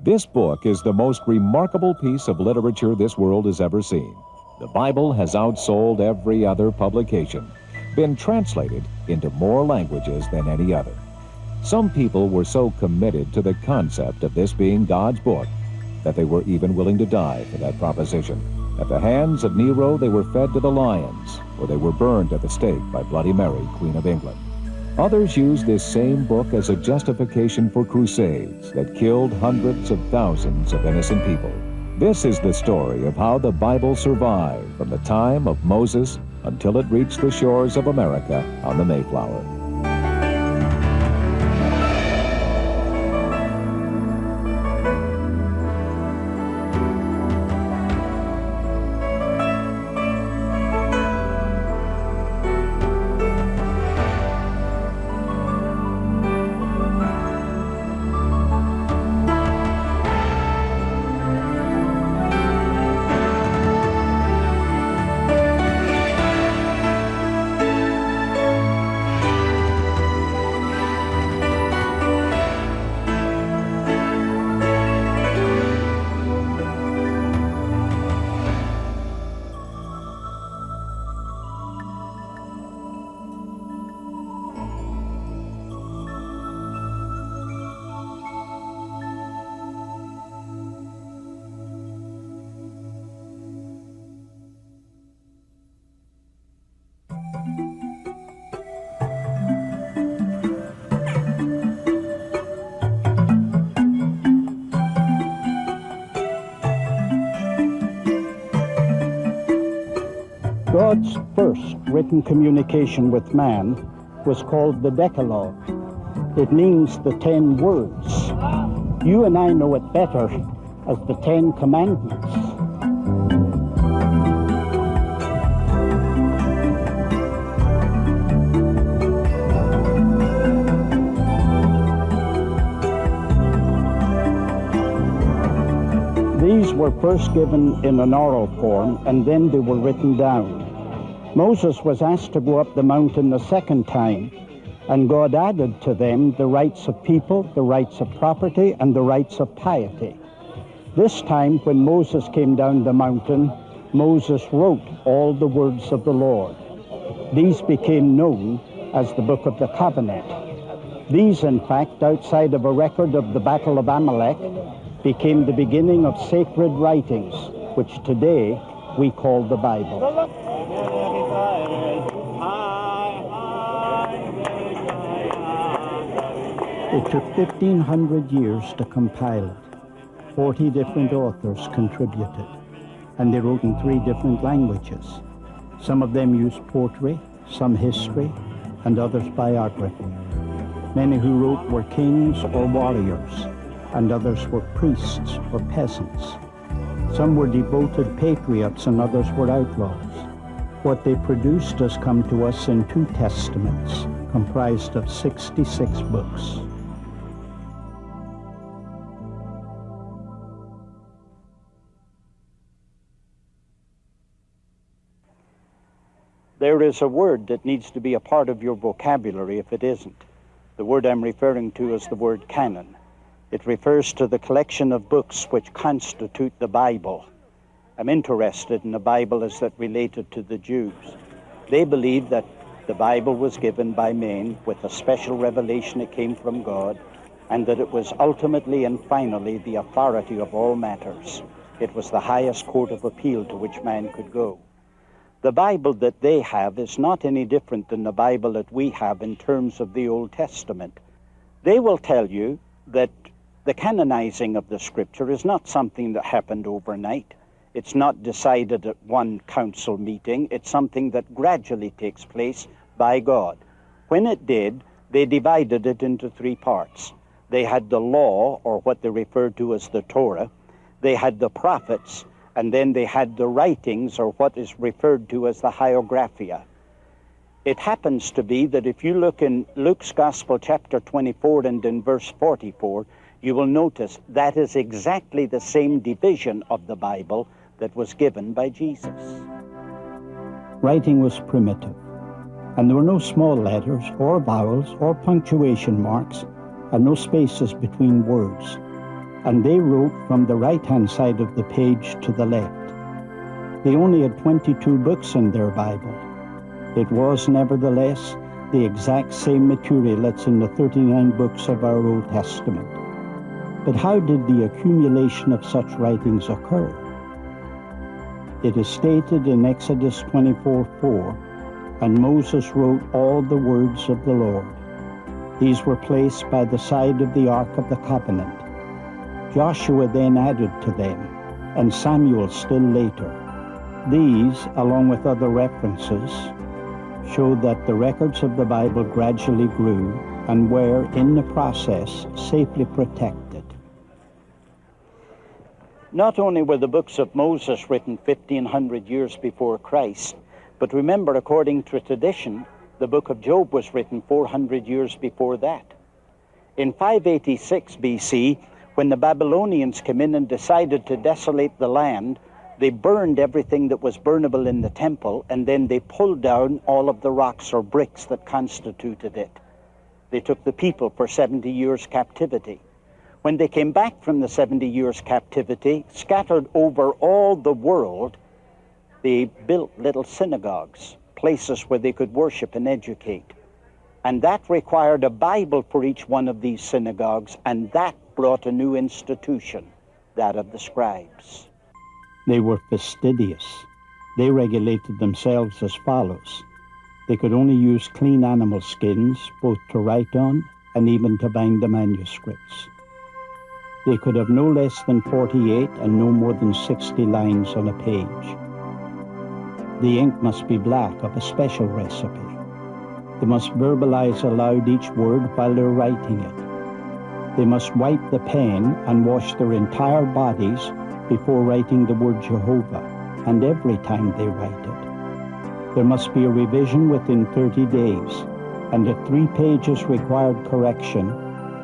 This book is the most remarkable piece of literature this world has ever seen. The Bible has outsold every other publication, been translated into more languages than any other. Some people were so committed to the concept of this being God's book that they were even willing to die for that proposition. At the hands of Nero, they were fed to the lions, or they were burned at the stake by Bloody Mary, Queen of England. Others used this same book as a justification for crusades that killed hundreds of thousands of innocent people. This is the story of how the Bible survived from the time of Moses until it reached the shores of America on the Mayflower. God's first written communication with man was called the Decalogue. It means the 10 words. You and I know it better as the 10 Commandments. These were first given in an oral form, and then they were written down. Moses was asked to go up the mountain a second time, and God added to them the rights of people, the rights of property, and the rights of piety. This time, when Moses came down the mountain, Moses wrote all the words of the Lord. These became known as the Book of the Covenant. These, in fact, outside of a record of the Battle of Amalek, became the beginning of sacred writings, which today we call the Bible. It took 1,500 years to compile it. 40 different authors contributed, and they wrote in 3 different languages. Some of them used poetry, some history, and others biography. Many who wrote were kings or warriors, and others were priests or peasants. Some were devoted patriots and others were outlaws. What they produced has come to us in 2 testaments, comprised of 66 books. There is a word that needs to be a part of your vocabulary if it isn't. The word I'm referring to is the word canon. It refers to the collection of books which constitute the Bible. I'm interested in the Bible as that related to the Jews. They believed that the Bible was given by men with a special revelation that came from God, and that it was ultimately and finally the authority of all matters. It was the highest court of appeal to which man could go. The Bible that they have is not any different than the Bible that we have in terms of the Old Testament. They will tell you that the canonizing of the Scripture is not something that happened overnight. It's not decided at one council meeting. It's something that gradually takes place by God. When it did, they divided it into 3 parts. They had the law, or what they referred to as the Torah. They had the prophets, and then they had the writings, or what is referred to as the Hiographia. It happens to be that if you look in Luke's Gospel, chapter 24, and in verse 44, you will notice that is exactly the same division of the Bible that was given by Jesus. Writing was primitive, and there were no small letters, or vowels, or punctuation marks, and no spaces between words. and they wrote from the right-hand side of the page to the left. They only had 22 books in their Bible. It was, nevertheless, the exact same material that's in the 39 books of our Old Testament. But how did the accumulation of such writings occur? It is stated in Exodus 24:4, "And Moses wrote all the words of the Lord. These were placed by the side of the Ark of the Covenant. Joshua then added to them, and Samuel still later." These, along with other references, show that the records of the Bible gradually grew and were, in the process, safely protected. Not only were the books of Moses written 1,500 years before Christ, but remember, according to tradition, the book of Job was written 400 years before that. In 586 BC, when the Babylonians came in and decided to desolate the land, they burned everything that was burnable in the temple, and then they pulled down all of the rocks or bricks that constituted it. They took the people for 70 years captivity. When they came back from the 70 years captivity, scattered over all the world, they built little synagogues, places where they could worship and educate. And that required a Bible for each one of these synagogues, and that brought a new institution, that of the scribes. They were fastidious. They regulated themselves as follows. They could only use clean animal skins, both to write on and even to bind the manuscripts. They could have no less than 48 and no more than 60 lines on a page. The ink must be black, of a special recipe. They must verbalize aloud each word while they're writing it. They must wipe the pen and wash their entire bodies before writing the word Jehovah, and every time they write it. There must be a revision within 30 days, and if 3 pages required correction,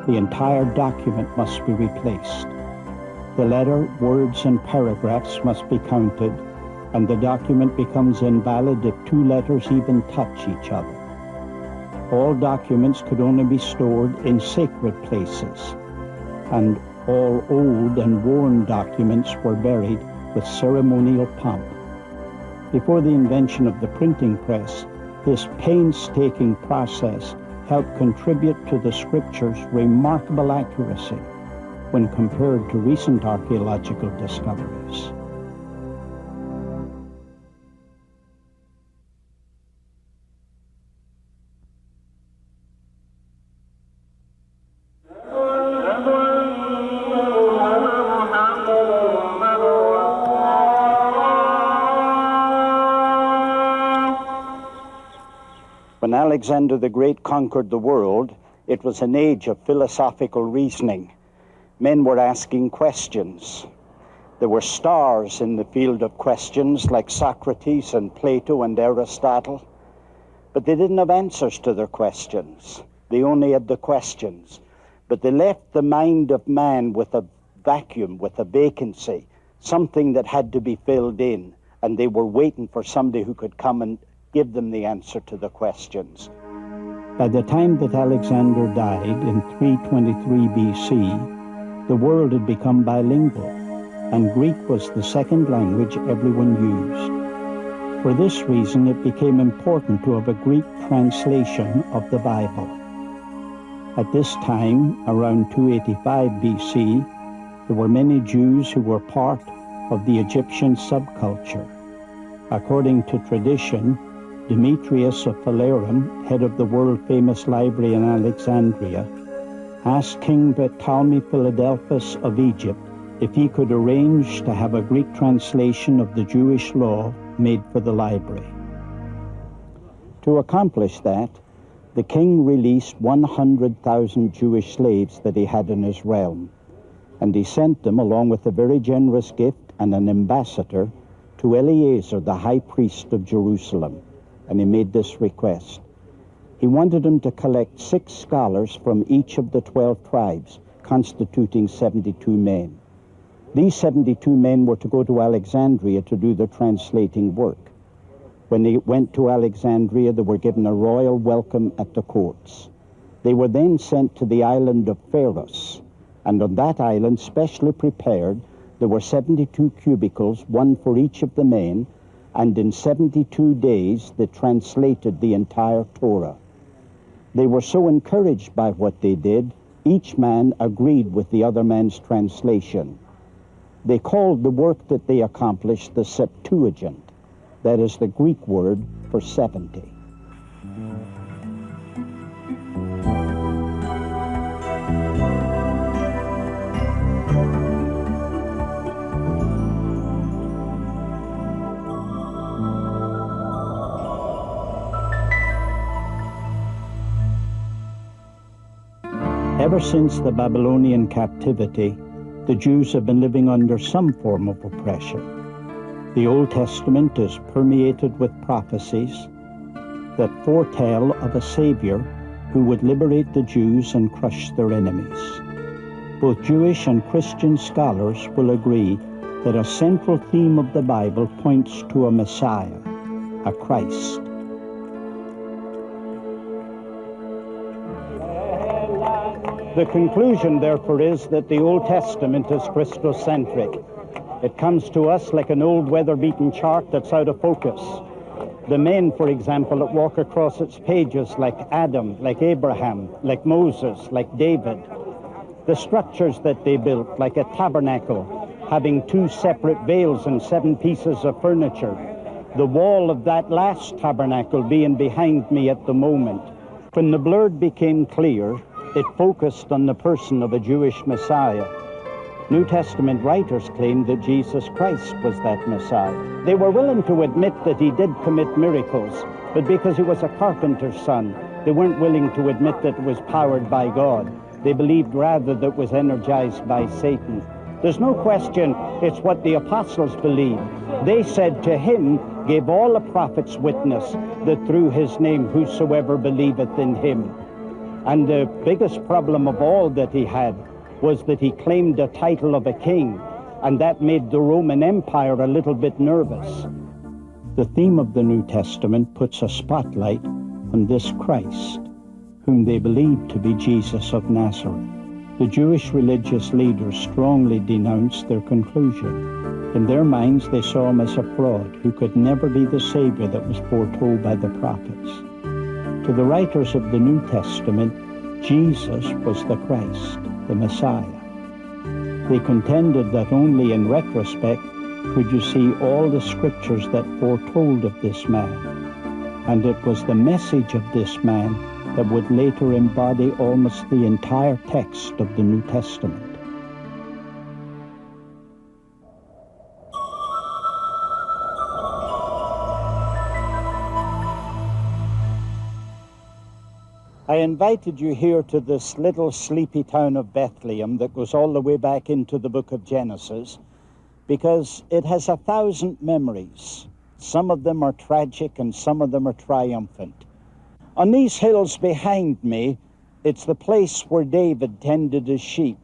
the entire document must be replaced. The letter, words, and paragraphs must be counted, and the document becomes invalid if 2 letters even touch each other. All documents could only be stored in sacred places, and all old and worn documents were buried with ceremonial pomp. Before the invention of the printing press, this painstaking process helped contribute to the scriptures' remarkable accuracy when compared to recent archaeological discoveries. When Alexander the Great conquered the world, it was an age of philosophical reasoning. Men were asking questions. There were stars in the field of questions like Socrates and Plato and Aristotle, but they didn't have answers to their questions. They only had the questions. But they left the mind of man with a vacuum, with a vacancy, something that had to be filled in, and they were waiting for somebody who could come and give them the answer to the questions. By the time that Alexander died in 323 BC, the world had become bilingual, and Greek was the second language everyone used. For this reason, it became important to have a Greek translation of the Bible. At this time, around 285 BC, there were many Jews who were part of the Egyptian subculture. According to tradition, Demetrius of Phalerum, head of the world-famous library in Alexandria, asked King Ptolemy Philadelphus of Egypt if he could arrange to have a Greek translation of the Jewish law made for the library. To accomplish that, the king released 100,000 Jewish slaves that he had in his realm, and he sent them, along with a very generous gift and an ambassador, to Eleazar, the high priest of Jerusalem. And he made this request. He wanted him to collect 6 scholars from each of the 12 tribes, constituting 72 men. These 72 men were to go to Alexandria to do the translating work. When they went to Alexandria, they were given a royal welcome at the courts. They were then sent to the island of Pharos, And on that island, specially prepared, there were 72 cubicles, one for each of the men, and in 72 days they translated the entire Torah. They were so encouraged by what they did, each man agreed with the other man's translation. They called the work that they accomplished the Septuagint. That is the Greek word for 70. Ever since the Babylonian captivity, the Jews have been living under some form of oppression. The Old Testament is permeated with prophecies that foretell of a Savior who would liberate the Jews and crush their enemies. Both Jewish and Christian scholars will agree that a central theme of the Bible points to a Messiah, a Christ. The conclusion, therefore, is that the Old Testament is Christocentric. It comes to us like an old weather-beaten chart that's out of focus. The men, for example, that walk across its pages like Adam, like Abraham, like Moses, like David. The structures that they built, like a tabernacle, having 2 separate veils and 7 pieces of furniture. The wall of that last tabernacle being behind me at the moment. When the blurred became clear, it focused on the person of a Jewish Messiah. New Testament writers claimed that Jesus Christ was that Messiah. They were willing to admit that he did commit miracles, but because he was a carpenter's son, they weren't willing to admit that it was powered by God. They believed rather that it was energized by Satan. There's no question it's what the apostles believed. They said to him, gave all the prophets witness that through his name whosoever believeth in him. And the biggest problem of all that he had was that he claimed the title of a king, and that made the Roman Empire a little bit nervous. The theme of the New Testament puts a spotlight on this Christ, whom they believed to be Jesus of Nazareth. The Jewish religious leaders strongly denounced their conclusion. In their minds, they saw him as a fraud who could never be the Savior that was foretold by the prophets. To the writers of the New Testament, Jesus was the Christ, the Messiah. They contended that only in retrospect could you see all the scriptures that foretold of this man. And it was the message of this man that would later embody almost the entire text of the New Testament. I invited you here to this little sleepy town of Bethlehem that goes all the way back into the book of Genesis because it has 1,000 memories. Some of them are tragic and some of them are triumphant. On these hills behind me, it's the place where David tended his sheep,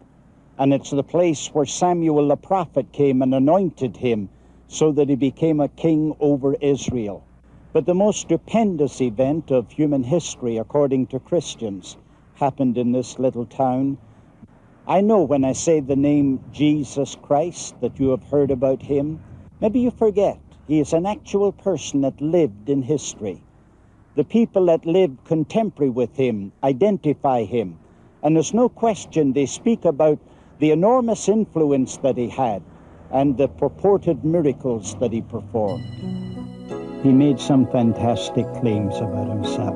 and it's the place where Samuel the prophet came and anointed him so that he became a king over Israel. But the most stupendous event of human history, according to Christians, happened in this little town. I know when I say the name Jesus Christ that you have heard about him. Maybe you forget. He is an actual person that lived in history. The people that lived contemporary with him identify him. And there's no question they speak about the enormous influence that he had and the purported miracles that he performed. He made some fantastic claims about himself.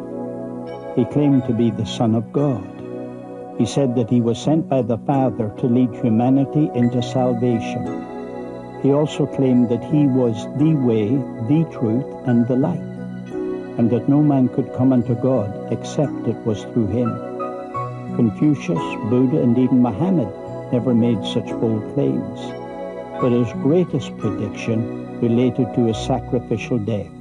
He claimed to be the Son of God. He said that he was sent by the Father to lead humanity into salvation. He also claimed that he was the way, the truth, and the light, and that no man could come unto God except it was through him. Confucius, Buddha, and even Muhammad never made such bold claims, but his greatest prediction related to his sacrificial death,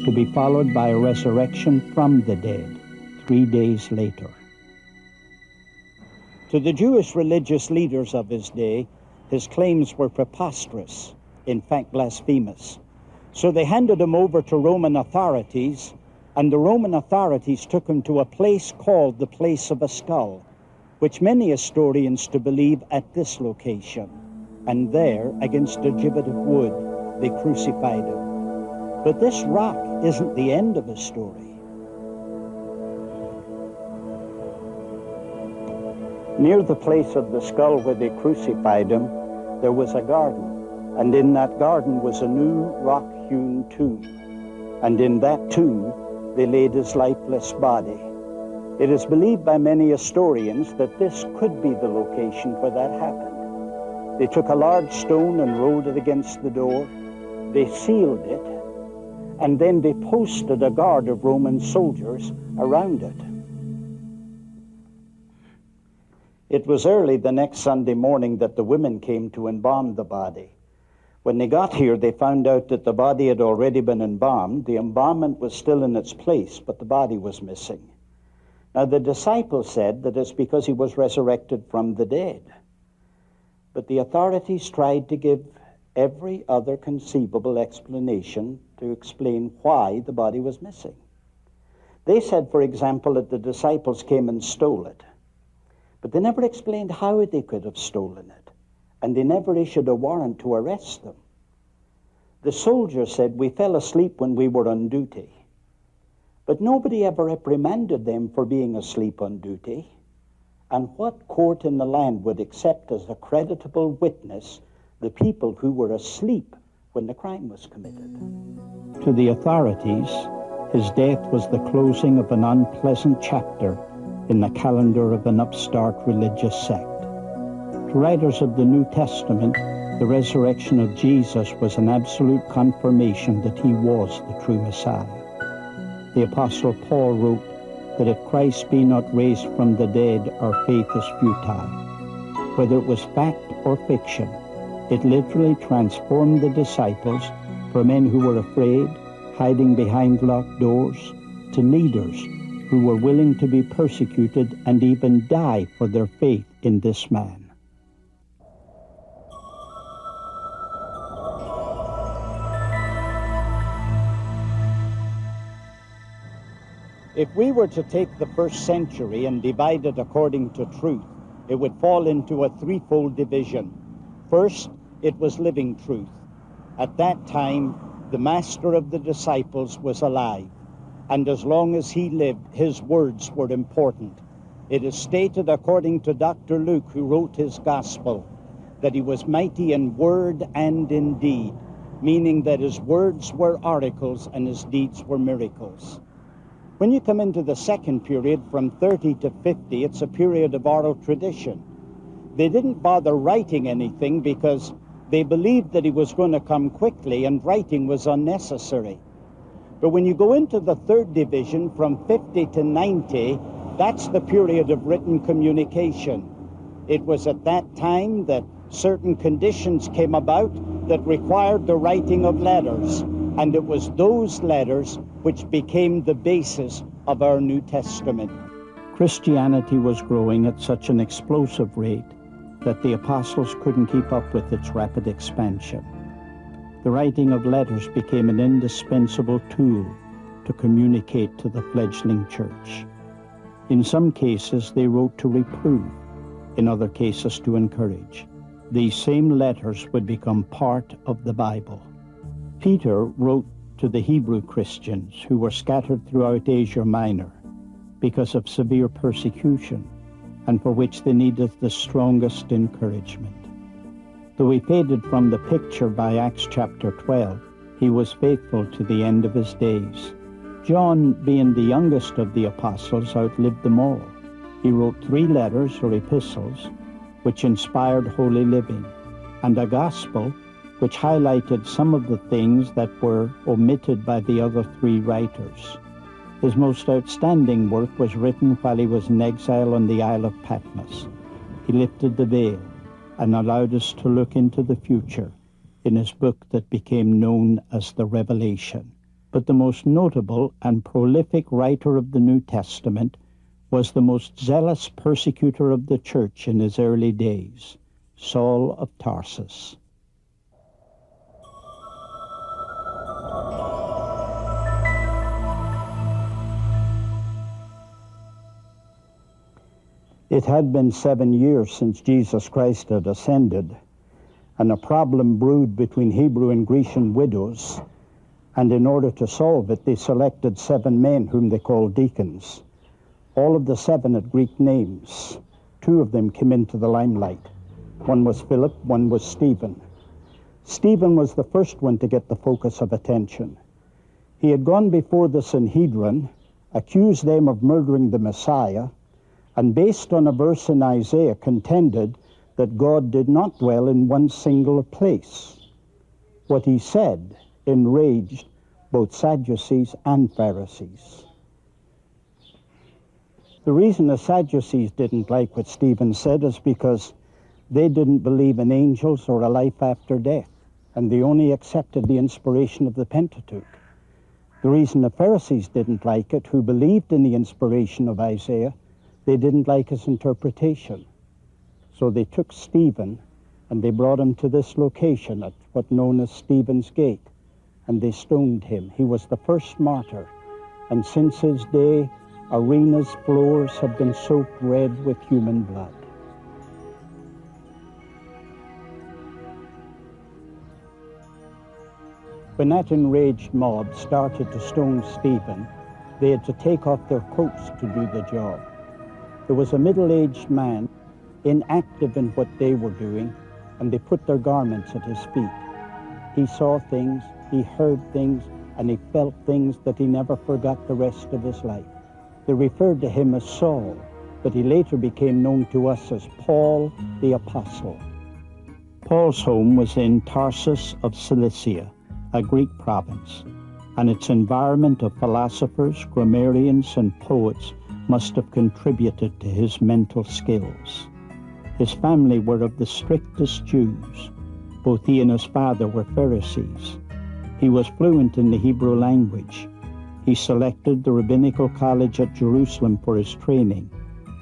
to be followed by a resurrection from the dead 3 days later. To the Jewish religious leaders of his day, his claims were preposterous, in fact blasphemous. So they handed him over to Roman authorities, and the Roman authorities took him to a place called the Place of a Skull. which many historians to believe at this location, and there, against a gibbet of wood, they crucified him. But this rock isn't the end of his story. Near the place of the skull where they crucified him, there was a garden, and in that garden was a new rock-hewn tomb. And in that tomb, they laid his lifeless body. It is believed by many historians that this could be the location where that happened. They took a large stone and rolled it against the door. They sealed it, and then they posted a guard of Roman soldiers around it. It was early the next Sunday morning that the women came to embalm the body. When they got here, they found out that the body had already been embalmed. The embalmment was still in its place, but the body was missing. Now, the disciples said that it's because he was resurrected from the dead. But the authorities tried to give every other conceivable explanation to explain why the body was missing. They said, for example, that the disciples came and stole it. But they never explained how they could have stolen it, and they never issued a warrant to arrest them. The soldiers said, "We fell asleep when we were on duty." But nobody ever reprimanded them for being asleep on duty. And what court in the land would accept as a creditable witness the people who were asleep when the crime was committed? To the authorities, his death was the closing of an unpleasant chapter in the calendar of an upstart religious sect. To writers of the New Testament, the resurrection of Jesus was an absolute confirmation that he was the true Messiah. The Apostle Paul wrote that if Christ be not raised from the dead, our faith is futile. Whether it was fact or fiction, it literally transformed the disciples from men who were afraid, hiding behind locked doors, to leaders who were willing to be persecuted and even die for their faith in this man. If we were to take the first century and divide it according to truth, it would fall into a threefold division. First, it was living truth. At that time, the master of the disciples was alive, and as long as he lived, his words were important. It is stated according to Dr. Luke, who wrote his gospel, that he was mighty in word and in deed, meaning that his words were oracles and his deeds were miracles. When you come into the second period, from 30 to 50, it's a period of oral tradition. They didn't bother writing anything because they believed that he was going to come quickly and writing was unnecessary. But when you go into the third division, from 50 to 90, that's the period of written communication. It was at that time that certain conditions came about that required the writing of letters, and it was those letters which became the basis of our New Testament. Christianity was growing at such an explosive rate that the apostles couldn't keep up with its rapid expansion. The writing of letters became an indispensable tool to communicate to the fledgling church. In some cases, they wrote to reprove, in other cases to encourage. These same letters would become part of the Bible. Peter wrote to the Hebrew Christians who were scattered throughout Asia Minor because of severe persecution, and for which they needed the strongest encouragement. Though he faded from the picture by Acts chapter 12, he was faithful to the end of his days. John, being the youngest of the apostles, outlived them all. He wrote 3 letters or epistles which inspired holy living, and a gospel which highlighted some of the things that were omitted by the other 3 writers. His most outstanding work was written while he was in exile on the Isle of Patmos. He lifted the veil and allowed us to look into the future in his book that became known as the Revelation. But the most notable and prolific writer of the New Testament was the most zealous persecutor of the church in his early days, Saul of Tarsus. It had been 7 years since Jesus Christ had ascended, and a problem brewed between Hebrew and Grecian widows, and in order to solve it, they selected 7 men whom they called deacons. All of the 7 had Greek names. 2 of them came into the limelight. One was Philip, one was Stephen. Stephen was the first one to get the focus of attention. He had gone before the Sanhedrin, accused them of murdering the Messiah, and based on a verse in Isaiah, contended that God did not dwell in one single place. What he said enraged both Sadducees and Pharisees. The reason the Sadducees didn't like what Stephen said is because they didn't believe in angels or a life after death, and they only accepted the inspiration of the Pentateuch. The reason the Pharisees didn't like it, who believed in the inspiration of Isaiah, they didn't like his interpretation. So they took Stephen and they brought him to this location at what's known as Stephen's Gate, and they stoned him. He was the first martyr, and since his day, arenas' floors have been soaked red with human blood. When that enraged mob started to stone Stephen, they had to take off their coats to do the job. There was a middle-aged man, inactive in what they were doing, and they put their garments at his feet. He saw things, he heard things, and he felt things that he never forgot the rest of his life. They referred to him as Saul, but he later became known to us as Paul the Apostle. Paul's home was in Tarsus of Cilicia, a Greek province, and its environment of philosophers, grammarians, and poets must have contributed to his mental skills. His family were of the strictest Jews. Both he and his father were Pharisees. He was fluent in the Hebrew language. He selected the rabbinical college at Jerusalem for his training,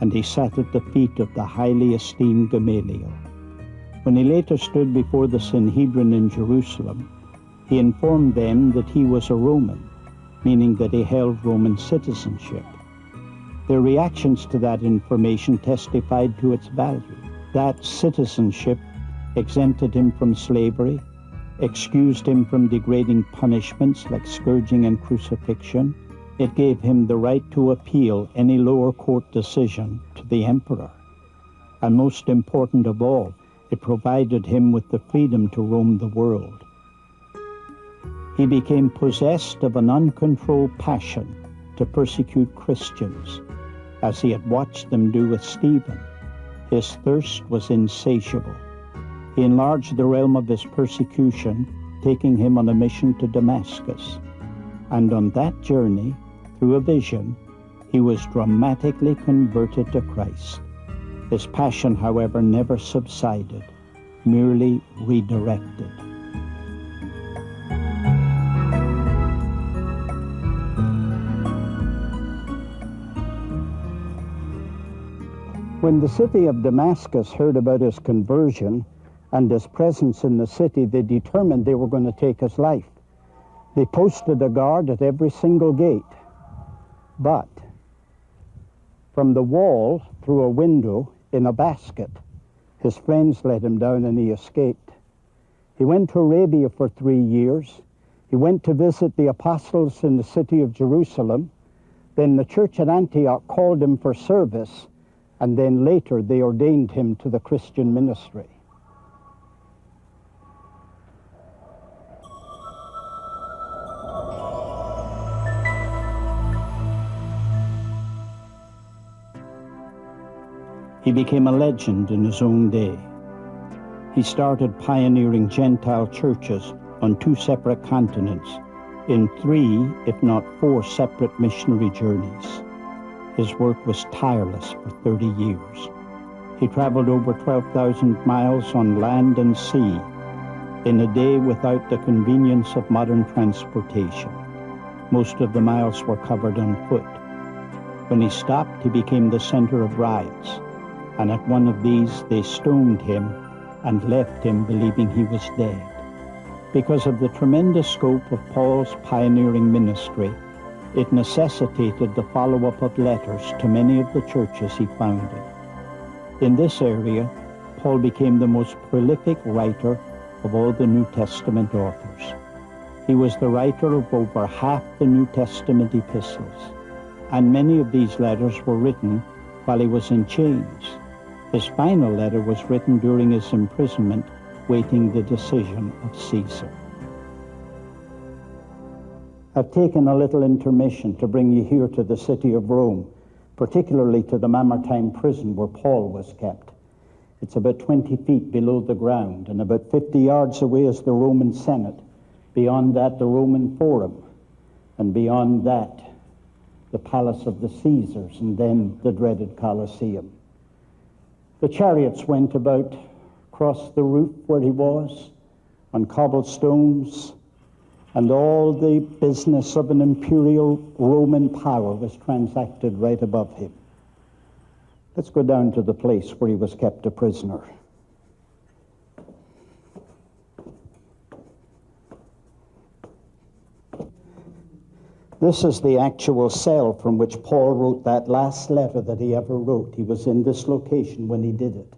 and he sat at the feet of the highly esteemed Gamaliel. When he later stood before the Sanhedrin in Jerusalem, he informed them that he was a Roman, meaning that he held Roman citizenship. Their reactions to that information testified to its value. That citizenship exempted him from slavery, excused him from degrading punishments like scourging and crucifixion. It gave him the right to appeal any lower court decision to the emperor. And most important of all, it provided him with the freedom to roam the world. He became possessed of an uncontrolled passion to persecute Christians, as he had watched them do with Stephen. His thirst was insatiable. He enlarged the realm of his persecution, taking him on a mission to Damascus. And on that journey, through a vision, he was dramatically converted to Christ. His passion, however, never subsided, merely redirected. When the city of Damascus heard about his conversion and his presence in the city, they determined they were going to take his life. They posted a guard at every single gate. But from the wall, through a window, in a basket, his friends let him down and he escaped. He went to Arabia for 3 years. He went to visit the apostles in the city of Jerusalem. Then the church at Antioch called him for service, and then later they ordained him to the Christian ministry. He became a legend in his own day. He started pioneering Gentile churches on 2 separate continents, in 3, if not 4, separate missionary journeys. His work was tireless for 30 years. He traveled over 12,000 miles on land and sea in a day without the convenience of modern transportation. Most of the miles were covered on foot. When he stopped, he became the center of riots, and at one of these they stoned him and left him believing he was dead. Because of the tremendous scope of Paul's pioneering ministry, it necessitated the follow-up of letters to many of the churches he founded. In this area, Paul became the most prolific writer of all the New Testament authors. He was the writer of over half the New Testament epistles, and many of these letters were written while he was in chains. His final letter was written during his imprisonment, waiting the decision of Caesar. I've taken a little intermission to bring you here to the city of Rome, particularly to the Mamertine prison where Paul was kept. It's about 20 feet below the ground, and about 50 yards away is the Roman Senate. Beyond that, the Roman Forum, and beyond that, the Palace of the Caesars, and then the dreaded Colosseum. The chariots went about across the roof where he was, on cobblestones, and all the business of an imperial Roman power was transacted right above him. Let's go down to the place where he was kept a prisoner. This is the actual cell from which Paul wrote that last letter that he ever wrote. He was in this location when he did it.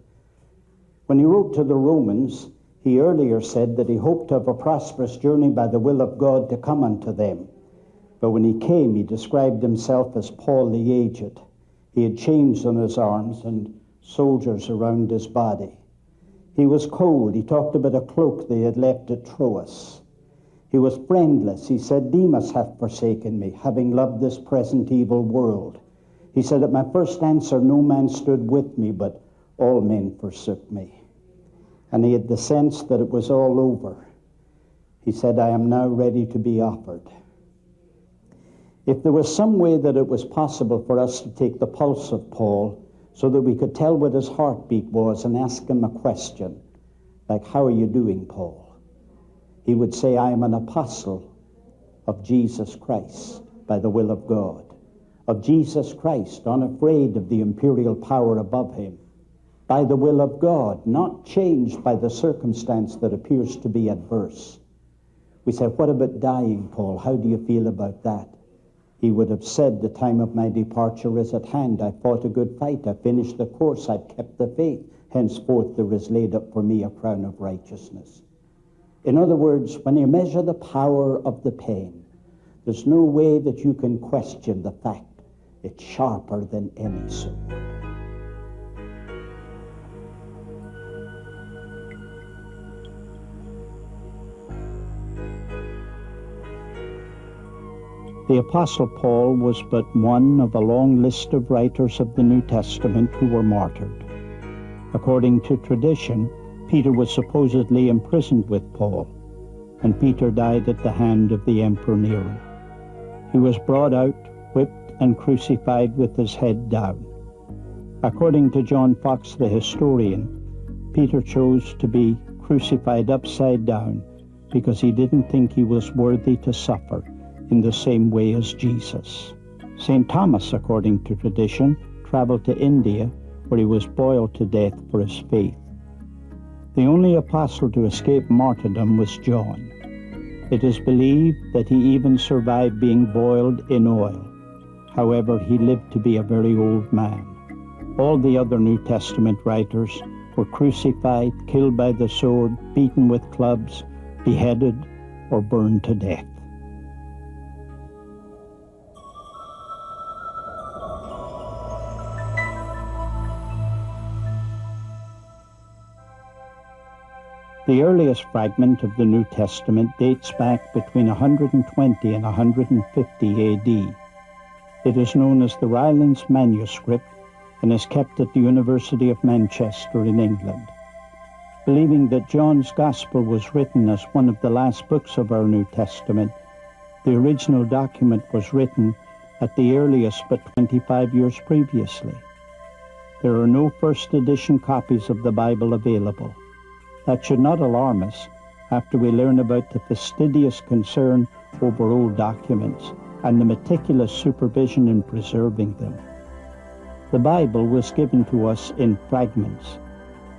When he wrote to the Romans, he earlier said that he hoped to have a prosperous journey by the will of God to come unto them. But when he came, he described himself as Paul the Aged. He had chains on his arms and soldiers around his body. He was cold. He talked about a cloak they had left at Troas. He was friendless. He said, Demas hath forsaken me, having loved this present evil world. He said, at my first answer no man stood with me, but all men forsook me. And he had the sense that it was all over. He said, I am now ready to be offered. If there was some way that it was possible for us to take the pulse of Paul so that we could tell what his heartbeat was and ask him a question, like, how are you doing, Paul? He would say, I am an apostle of Jesus Christ by the will of God, of Jesus Christ, unafraid of the imperial power above him, by the will of God, not changed by the circumstance that appears to be adverse. We said, what about dying, Paul? How do you feel about that? He would have said, the time of my departure is at hand. I fought a good fight. I finished the course. I've kept the faith. Henceforth there is laid up for me a crown of righteousness. In other words, when you measure the power of the pen, there's no way that you can question the fact it's sharper than any sword. The Apostle Paul was but one of a long list of writers of the New Testament who were martyred. According to tradition, Peter was supposedly imprisoned with Paul, and Peter died at the hand of the Emperor Nero. He was brought out, whipped, and crucified with his head down. According to John Fox, the historian, Peter chose to be crucified upside down because he didn't think he was worthy to suffer in the same way as Jesus. St. Thomas, according to tradition, traveled to India, where he was boiled to death for his faith. The only apostle to escape martyrdom was John. It is believed that he even survived being boiled in oil. However, he lived to be a very old man. All the other New Testament writers were crucified, killed by the sword, beaten with clubs, beheaded, or burned to death. The earliest fragment of the New Testament dates back between 120 and 150 AD. It is known as the Rylands manuscript and is kept at the University of Manchester in England. Believing that John's Gospel was written as one of the last books of our New Testament, the original document was written at the earliest but 25 years previously. There are no first edition copies of the Bible available. That should not alarm us after we learn about the fastidious concern over old documents and the meticulous supervision in preserving them. The Bible was given to us in fragments,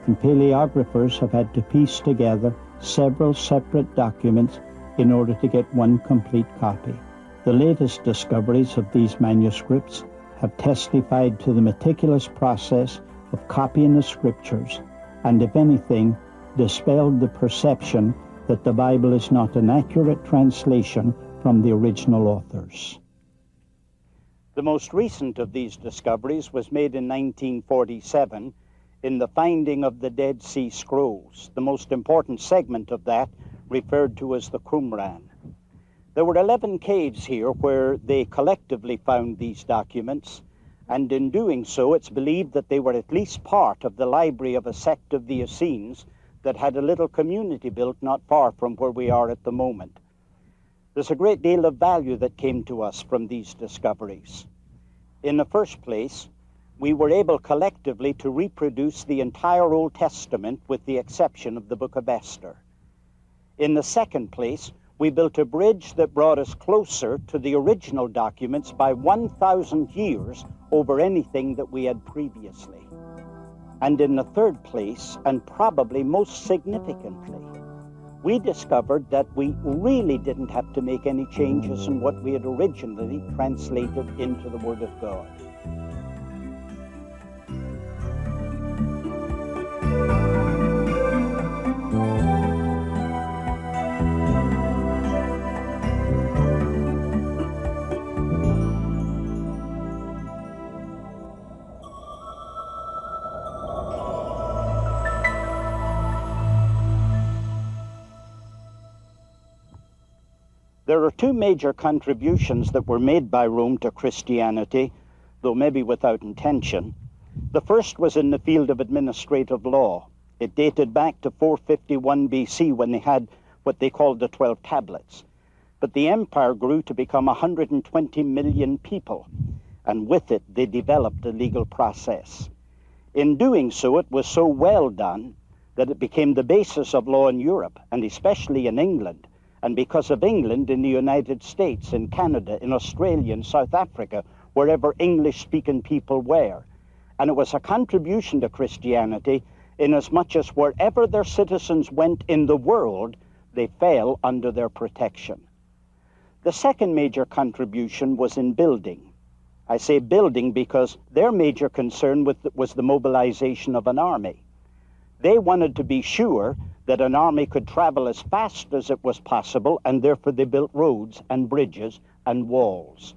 and paleographers have had to piece together several separate documents in order to get one complete copy. The latest discoveries of these manuscripts have testified to the meticulous process of copying the scriptures, and if anything, dispelled the perception that the Bible is not an accurate translation from the original authors. The most recent of these discoveries was made in 1947 in the finding of the Dead Sea Scrolls, the most important segment of that referred to as the Qumran. There were 11 caves here where they collectively found these documents, and in doing so it's believed that they were at least part of the library of a sect of the Essenes that had a little community built not far from where we are at the moment. There's a great deal of value that came to us from these discoveries. In the first place, we were able collectively to reproduce the entire Old Testament with the exception of the book of Esther. In the second place, we built a bridge that brought us closer to the original documents by 1,000 years over anything that we had previously. And in the third place, and probably most significantly, we discovered that we really didn't have to make any changes in what we had originally translated into the Word of God. There are two major contributions that were made by Rome to Christianity, though maybe without intention. The first was in the field of administrative law. It dated back to 451 BC when they had what they called the 12 tablets. But the empire grew to become 120 million people, and with it they developed a legal process. In doing so, it was so well done that it became the basis of law in Europe, and especially in England. And because of England, in the United States, in Canada, in Australia, in South Africa, wherever English-speaking people were. And it was a contribution to Christianity inasmuch as wherever their citizens went in the world, they fell under their protection. The second major contribution was in building. I say building because their major concern was the mobilization of an army. They wanted to be sure that an army could travel as fast as it was possible, and therefore they built roads and bridges and walls.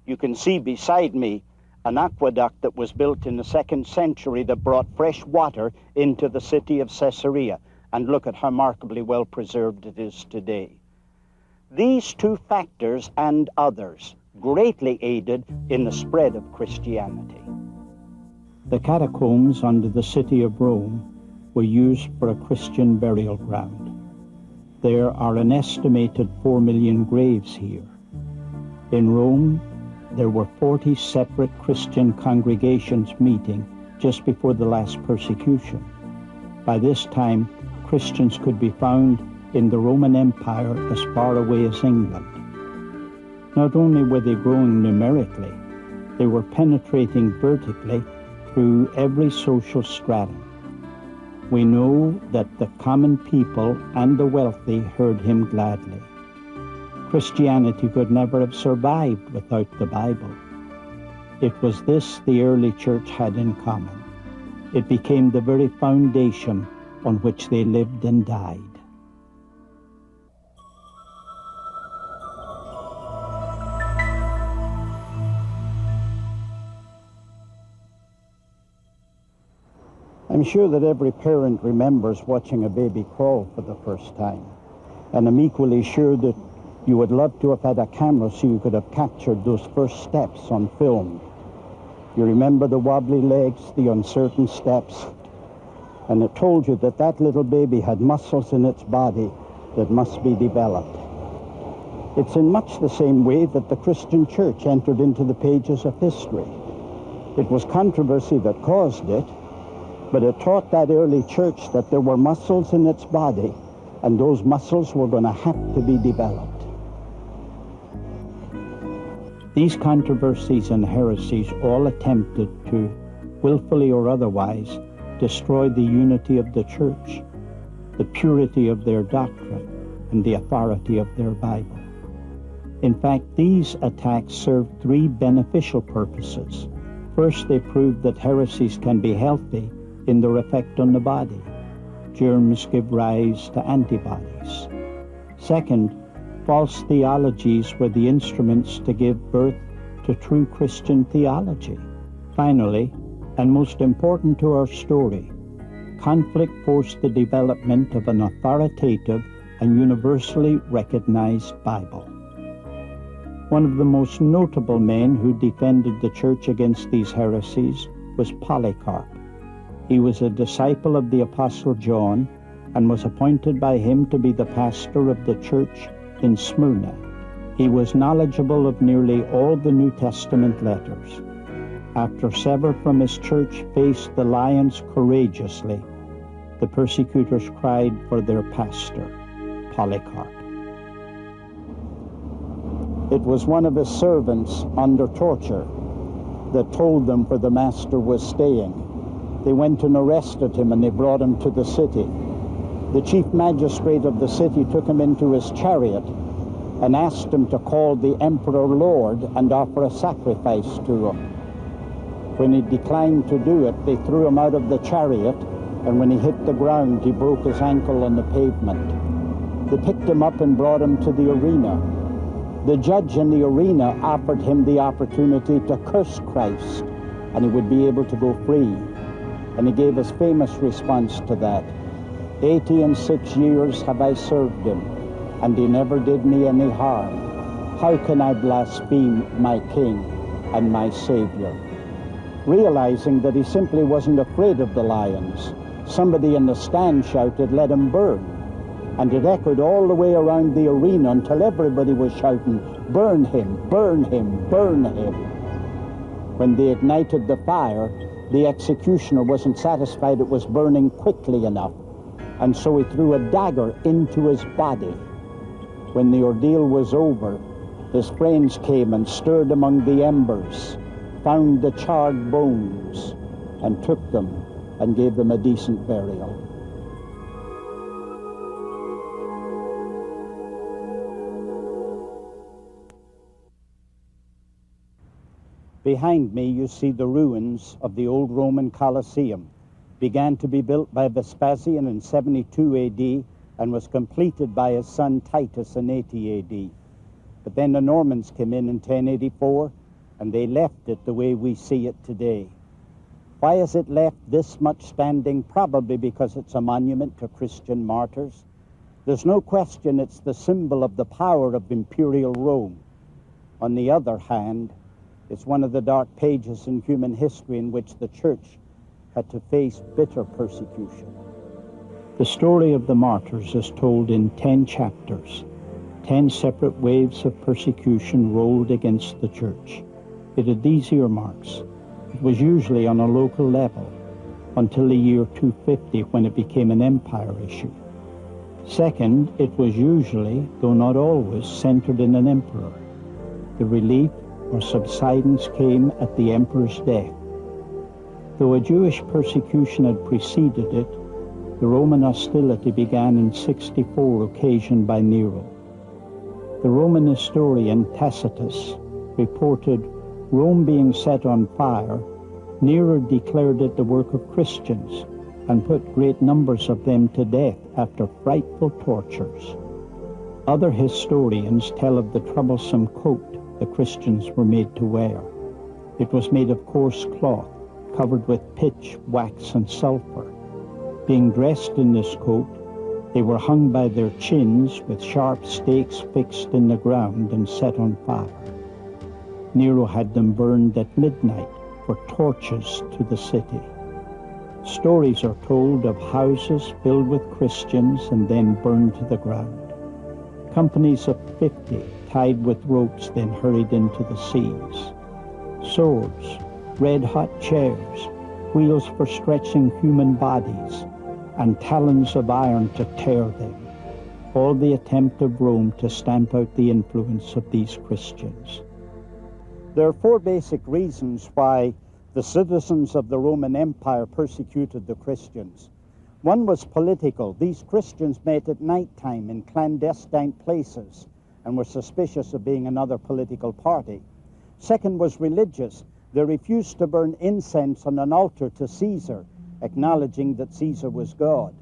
You can see beside me an aqueduct that was built in the 2nd century that brought fresh water into the city of Caesarea, and look at how remarkably well preserved it is today. These two factors and others greatly aided in the spread of Christianity. The catacombs under the city of Rome were used for a Christian burial ground. There are an estimated 4 million graves here. In Rome, there were 40 separate Christian congregations meeting just before the last persecution. By this time, Christians could be found in the Roman Empire as far away as England. Not only were they growing numerically, they were penetrating vertically through every social stratum. We know that the common people and the wealthy heard him gladly. Christianity could never have survived without the Bible. It was this the early church had in common. It became the very foundation on which they lived and died. I'm sure that every parent remembers watching a baby crawl for the first time. And I'm equally sure that you would love to have had a camera so you could have captured those first steps on film. You remember the wobbly legs, the uncertain steps, and it told you that that little baby had muscles in its body that must be developed. It's in much the same way that the Christian church entered into the pages of history. It was controversy that caused it, but it taught that early church that there were muscles in its body, and those muscles were going to have to be developed. These controversies and heresies all attempted to, willfully or otherwise, destroy the unity of the church, the purity of their doctrine, and the authority of their Bible. In fact, these attacks served three beneficial purposes. First, they proved that heresies can be healthy in their effect on the body. Germs give rise to antibodies. Second, false theologies were the instruments to give birth to true Christian theology. Finally, and most important to our story, conflict forced the development of an authoritative and universally recognized Bible. One of the most notable men who defended the church against these heresies was Polycarp. He was a disciple of the Apostle John and was appointed by him to be the pastor of the church in Smyrna. He was knowledgeable of nearly all the New Testament letters. After several from his church faced the lions courageously, the persecutors cried for their pastor, Polycarp. It was one of his servants under torture that told them where the master was staying. They went and arrested him, and they brought him to the city. The chief magistrate of the city took him into his chariot and asked him to call the emperor Lord and offer a sacrifice to him. When he declined to do it, they threw him out of the chariot, and when he hit the ground, he broke his ankle on the pavement. They picked him up and brought him to the arena. The judge in the arena offered him the opportunity to curse Christ, and he would be able to go free. And he gave his famous response to that: 86 years have I served him, and he never did me any harm. How can I blaspheme my King and my Savior? Realizing that he simply wasn't afraid of the lions, somebody in the stand shouted, "Let him burn." And it echoed all the way around the arena until everybody was shouting, "Burn him, burn him, burn him." When they ignited the fire, the executioner wasn't satisfied it was burning quickly enough, and so he threw a dagger into his body. When the ordeal was over, his friends came and stirred among the embers, found the charred bones, and took them and gave them a decent burial. Behind me you see the ruins of the old Roman Colosseum. Began to be built by Vespasian in 72 AD and was completed by his son Titus in 80 AD. But then the Normans came in 1084 and they left it the way we see it today. Why is it left this much standing? Probably because it's a monument to Christian martyrs. There's no question it's the symbol of the power of imperial Rome. On the other hand, it's one of the dark pages in human history in which the church had to face bitter persecution. The story of the martyrs is told in 10 chapters. 10 separate waves of persecution rolled against the church. It had these earmarks. It was usually on a local level until the year 250 when it became an empire issue. Second, it was usually, though not always, centered in an emperor. The relief or subsidence came at the emperor's death. Though a Jewish persecution had preceded it, the Roman hostility began in 64, occasioned by Nero. The Roman historian Tacitus reported Rome being set on fire. Nero declared it the work of Christians and put great numbers of them to death after frightful tortures. Other historians tell of the troublesome coat the Christians were made to wear. It was made of coarse cloth, covered with pitch, wax, and sulfur. Being dressed in this coat, they were hung by their chins with sharp stakes fixed in the ground and set on fire. Nero had them burned at midnight for torches to the city. Stories are told of houses filled with Christians and then burned to the ground. Companies of 50 tied with ropes then hurried into the seas. Swords, red-hot chairs, wheels for stretching human bodies, and talons of iron to tear them. All the attempt of Rome to stamp out the influence of these Christians. There are 4 basic reasons why the citizens of the Roman Empire persecuted the Christians. One was political. These Christians met at nighttime in clandestine places and were suspicious of being another political party. Second was religious. They refused to burn incense on an altar to Caesar, acknowledging that Caesar was God.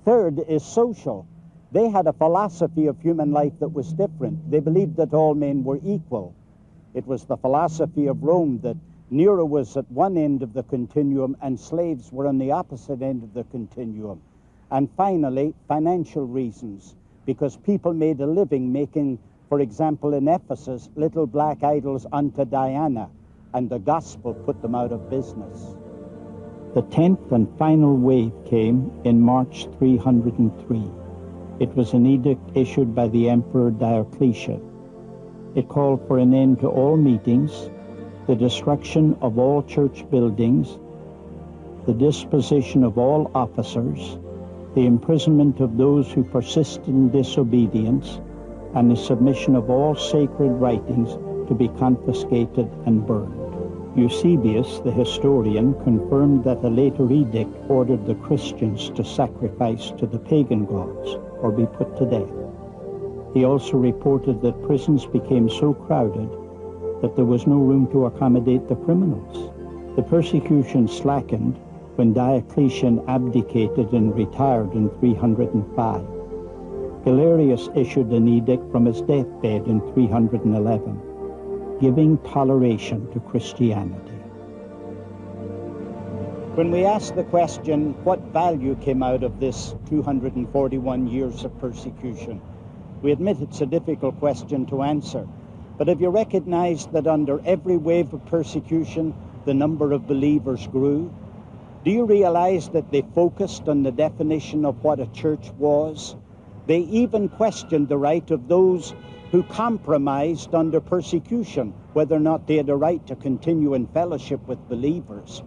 Third is social. They had a philosophy of human life that was different. They believed that all men were equal. It was the philosophy of Rome that Nero was at one end of the continuum and slaves were on the opposite end of the continuum. And finally, financial reasons, because people made a living making, for example, in Ephesus, little black idols unto Diana, and the gospel put them out of business. The 10th and final wave came in March 303. It was an edict issued by the Emperor Diocletian. It called for an end to all meetings, the destruction of all church buildings, the disposition of all officers, the imprisonment of those who persist in disobedience, and the submission of all sacred writings to be confiscated and burned. Eusebius, the historian, confirmed that a later edict ordered the Christians to sacrifice to the pagan gods or be put to death. He also reported that prisons became so crowded that there was no room to accommodate the criminals. The persecution slackened when Diocletian abdicated and retired in 305. Galerius issued an edict from his deathbed in 311, giving toleration to Christianity. When we ask the question, what value came out of this 241 years of persecution, we admit it's a difficult question to answer. But have you recognized that under every wave of persecution, the number of believers grew? Do you realize that they focused on the definition of what a church was? They even questioned the right of those who compromised under persecution, whether or not they had a right to continue in fellowship with believers.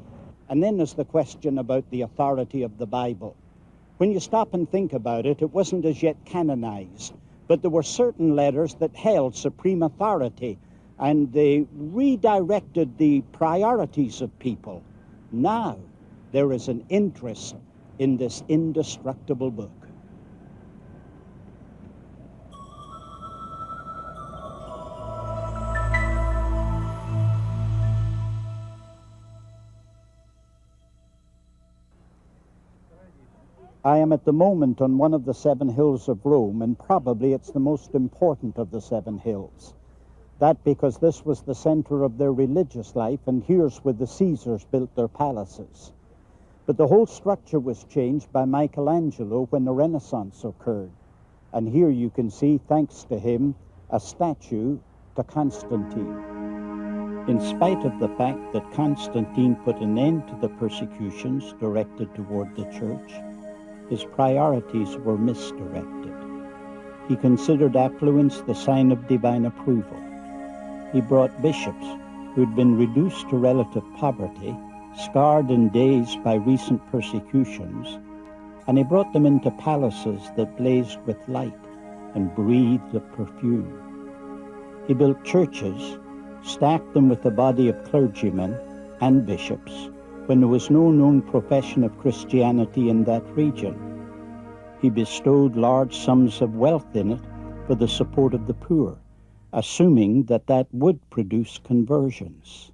And then there's the question about the authority of the Bible. When you stop and think about it, it wasn't as yet canonized, but there were certain letters that held supreme authority, and they redirected the priorities of people. Now, there is an interest in this indestructible book. I am at the moment on one of the 7 hills of Rome, and probably it's the most important of the 7 hills. That because this was the center of their religious life, and here's where the Caesars built their palaces. But the whole structure was changed by Michelangelo when the Renaissance occurred. And here you can see, thanks to him, a statue to Constantine. In spite of the fact that Constantine put an end to the persecutions directed toward the church, his priorities were misdirected. He considered affluence the sign of divine approval. He brought bishops who had been reduced to relative poverty, scarred in days by recent persecutions, and he brought them into palaces that blazed with light and breathed of perfume. He built churches, stacked them with a body of clergymen and bishops, when there was no known profession of Christianity in that region. He bestowed large sums of wealth in it for the support of the poor, assuming that that would produce conversions.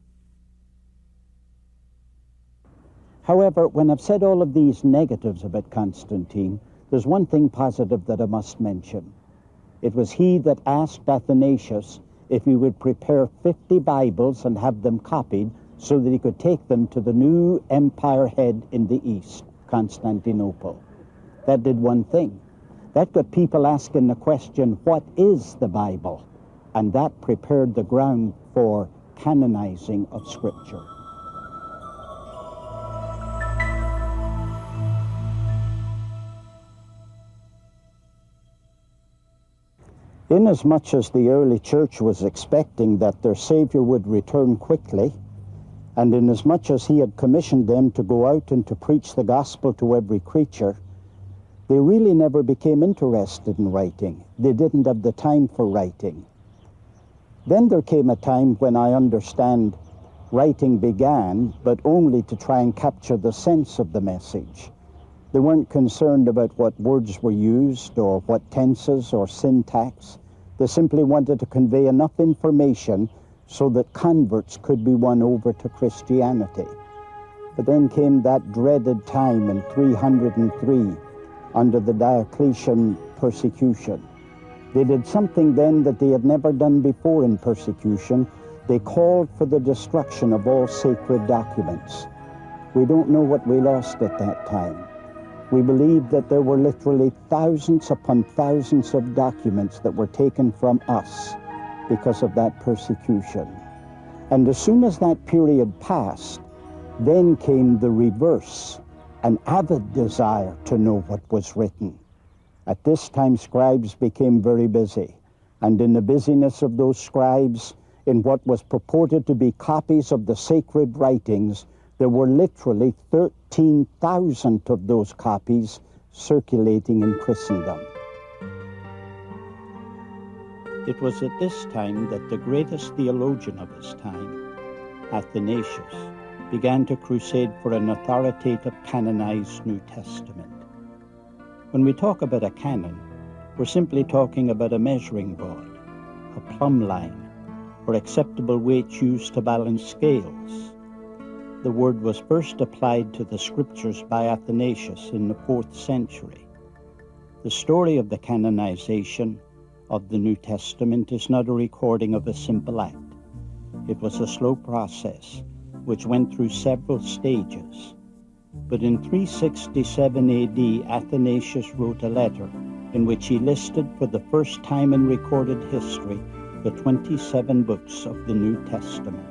However, when I've said all of these negatives about Constantine, there's one thing positive that I must mention. It was he that asked Athanasius if he would prepare 50 Bibles and have them copied so that he could take them to the new empire head in the east, Constantinople. That did one thing. That got people asking the question, what is the Bible? And that prepared the ground for canonizing of Scripture. Inasmuch as the early church was expecting that their Savior would return quickly, and inasmuch as he had commissioned them to go out and to preach the gospel to every creature, they really never became interested in writing. They didn't have the time for writing. Then there came a time when I understand writing began, but only to try and capture the sense of the message. They weren't concerned about what words were used or what tenses or syntax. They simply wanted to convey enough information so that converts could be won over to Christianity. But then came that dreaded time in 303 under the Diocletian persecution. They did something then that they had never done before in persecution. They called for the destruction of all sacred documents. We don't know what we lost at that time. We believe that there were literally thousands upon thousands of documents that were taken from us because of that persecution. And as soon as that period passed, then came the reverse, an avid desire to know what was written. At this time, scribes became very busy, and in the busyness of those scribes, in what was purported to be copies of the sacred writings, there were literally 13,000 of those copies circulating in Christendom. It was at this time that the greatest theologian of his time, Athanasius, began to crusade for an authoritative canonized New Testament. When we talk about a canon, we're simply talking about a measuring rod, a plumb line, or acceptable weights used to balance scales. The word was first applied to the scriptures by Athanasius in the 4th century. The story of the canonization of the New Testament is not a recording of a simple act. It was a slow process which went through several stages. But in 367 AD, Athanasius wrote a letter in which he listed for the first time in recorded history the 27 books of the New Testament.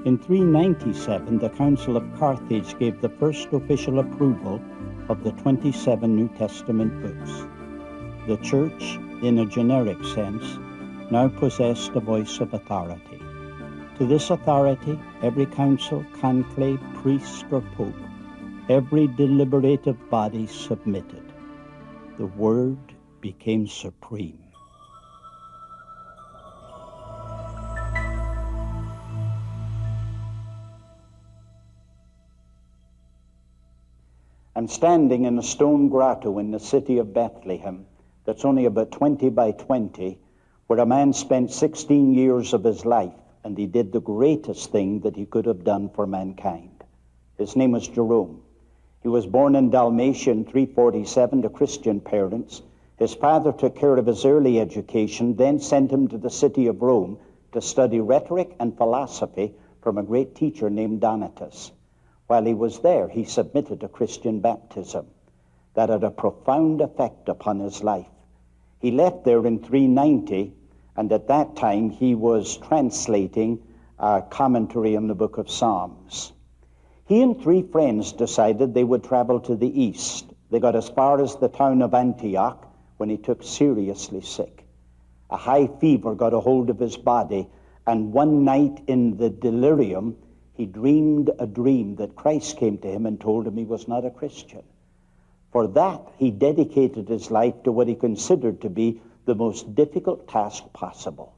In 397, the Council of Carthage gave the first official approval of the 27 New Testament books. The Church, in a generic sense, now possessed a voice of authority. To this authority, every council, conclave, priest, or pope, every deliberative body submitted. The Word became supreme. I'm standing in a stone grotto in the city of Bethlehem that's only about 20 by 20, where a man spent 16 years of his life, and he did the greatest thing that he could have done for mankind. His name was Jerome. He was born in Dalmatia in 347 to Christian parents. His father took care of his early education, then sent him to the city of Rome to study rhetoric and philosophy from a great teacher named Donatus. While he was there, he submitted to Christian baptism. That had a profound effect upon his life. He left there in 390, and at that time he was translating a commentary on the book of Psalms. He and 3 friends decided they would travel to the east. They got as far as the town of Antioch when he took seriously sick. A high fever got a hold of his body, and one night in the delirium, he dreamed a dream that Christ came to him and told him he was not a Christian. For that, he dedicated his life to what he considered to be the most difficult task possible,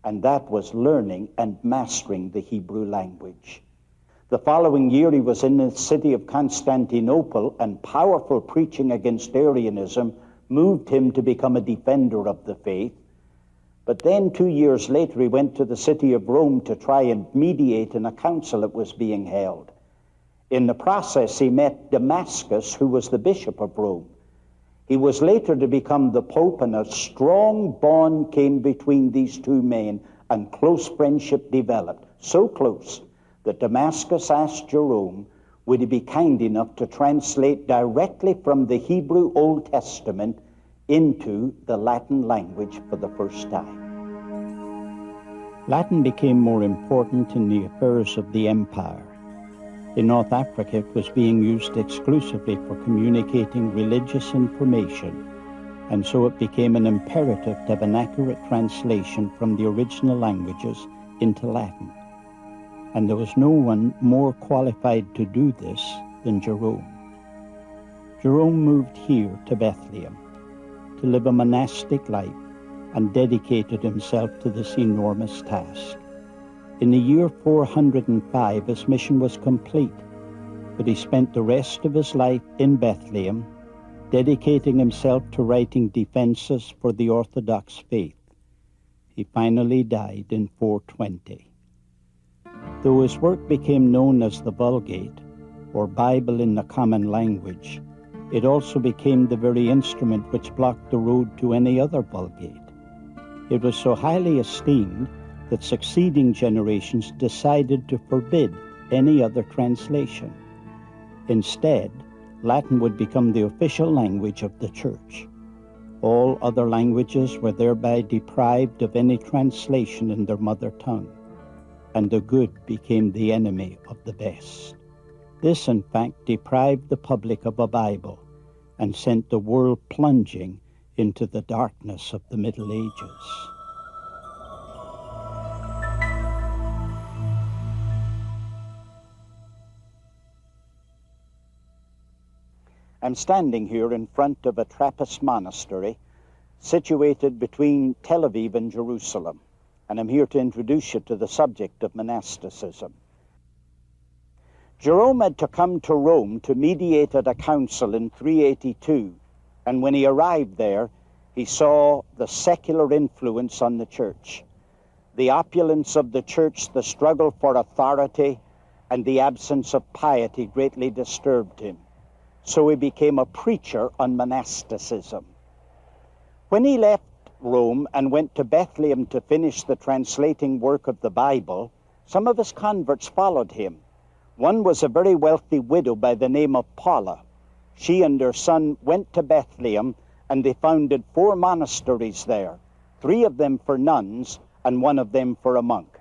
and that was learning and mastering the Hebrew language. The following year, he was in the city of Constantinople, and powerful preaching against Arianism moved him to become a defender of the faith. But then 2 years later, he went to the city of Rome to try and mediate in a council that was being held. In the process, he met Damascus, who was the bishop of Rome. He was later to become the pope, and a strong bond came between these two men, and close friendship developed. So close that Damascus asked Jerome, would he be kind enough to translate directly from the Hebrew Old Testament into the Latin language for the first time. Latin became more important in the affairs of the empire. In North Africa, it was being used exclusively for communicating religious information, and so it became an imperative to have an accurate translation from the original languages into Latin. And there was no one more qualified to do this than Jerome. Jerome moved here to Bethlehem to live a monastic life and dedicated himself to this enormous task. In the year 405, his mission was complete, but he spent the rest of his life in Bethlehem, dedicating himself to writing defenses for the Orthodox faith. He finally died in 420. Though his work became known as the Vulgate, or Bible in the common language, it also became the very instrument which blocked the road to any other Vulgate. It was so highly esteemed that succeeding generations decided to forbid any other translation. Instead, Latin would become the official language of the Church. All other languages were thereby deprived of any translation in their mother tongue, and the good became the enemy of the best. This, in fact, deprived the public of a Bible and sent the world plunging into the darkness of the Middle Ages. I'm standing here in front of a Trappist monastery situated between Tel Aviv and Jerusalem, and I'm here to introduce you to the subject of monasticism. Jerome had to come to Rome to mediate at a council in 382, and when he arrived there, he saw the secular influence on the church, the opulence of the church, the struggle for authority, and the absence of piety greatly disturbed him. So he became a preacher on monasticism. When he left Rome and went to Bethlehem to finish the translating work of the Bible, some of his converts followed him. One was a very wealthy widow by the name of Paula. She and her son went to Bethlehem, and they founded 4 monasteries there, 3 of them for nuns and 1 of them for a monk.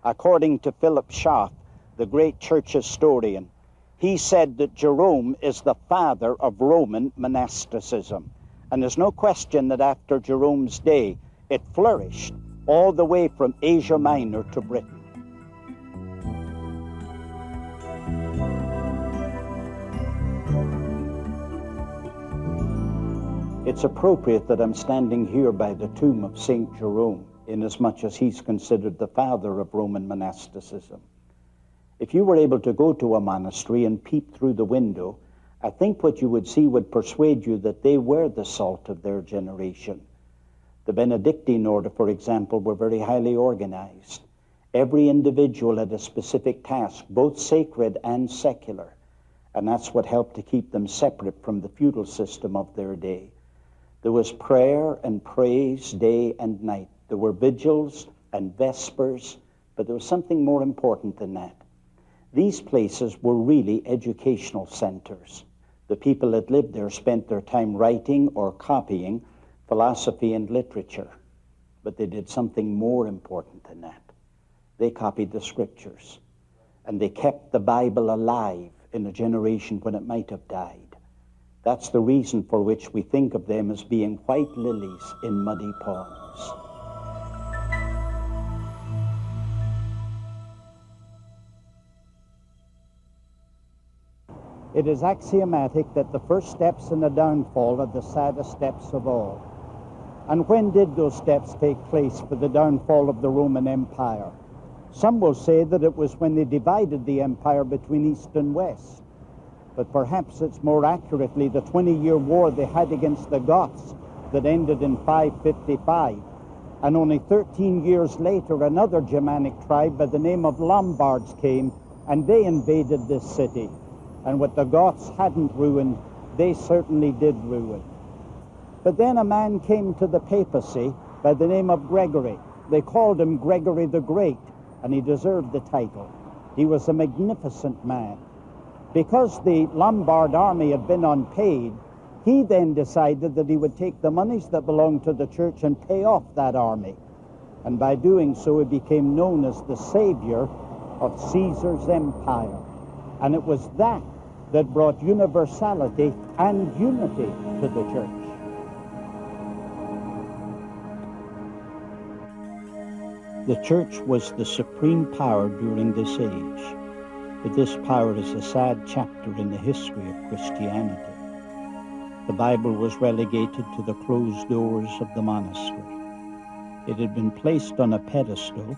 According to Philip Schaff, the great church historian, he said that Jerome is the father of Roman monasticism. And there's no question that after Jerome's day, it flourished all the way from Asia Minor to Britain. It's appropriate that I'm standing here by the tomb of St. Jerome, inasmuch as he's considered the father of Roman monasticism. If you were able to go to a monastery and peep through the window, I think what you would see would persuade you that they were the salt of their generation. The Benedictine order, for example, were very highly organized. Every individual had a specific task, both sacred and secular, and that's what helped to keep them separate from the feudal system of their day. There was prayer and praise day and night. There were vigils and vespers, but there was something more important than that. These places were really educational centers. The people that lived there spent their time writing or copying philosophy and literature. But they did something more important than that. They copied the scriptures, and they kept the Bible alive in a generation when it might have died. That's the reason for which we think of them as being white lilies in muddy ponds. It is axiomatic that the first steps in the downfall are the saddest steps of all. And when did those steps take place for the downfall of the Roman Empire? Some will say that it was when they divided the empire between East and West. But perhaps it's more accurately the 20-year war they had against the Goths that ended in 555. And only 13 years later, another Germanic tribe by the name of Lombards came, and they invaded this city. And what the Goths hadn't ruined, they certainly did ruin. But then a man came to the papacy by the name of Gregory. They called him Gregory the Great, and he deserved the title. He was a magnificent man. Because the Lombard army had been unpaid, he then decided that he would take the monies that belonged to the church and pay off that army. And by doing so, he became known as the savior of Caesar's empire. And it was that brought universality and unity to the church. The church was the supreme power during this age, but this power is a sad chapter in the history of Christianity. The Bible was relegated to the closed doors of the monastery. It had been placed on a pedestal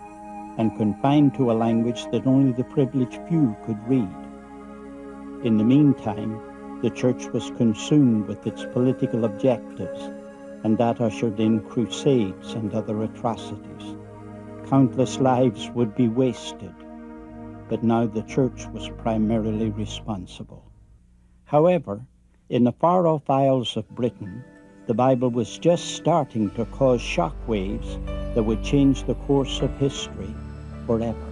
and confined to a language that only the privileged few could read. In the meantime, the church was consumed with its political objectives, and that ushered in crusades and other atrocities. Countless lives would be wasted, but now the church was primarily responsible. However, in the far-off Isles of Britain, the Bible was just starting to cause shock waves that would change the course of history forever.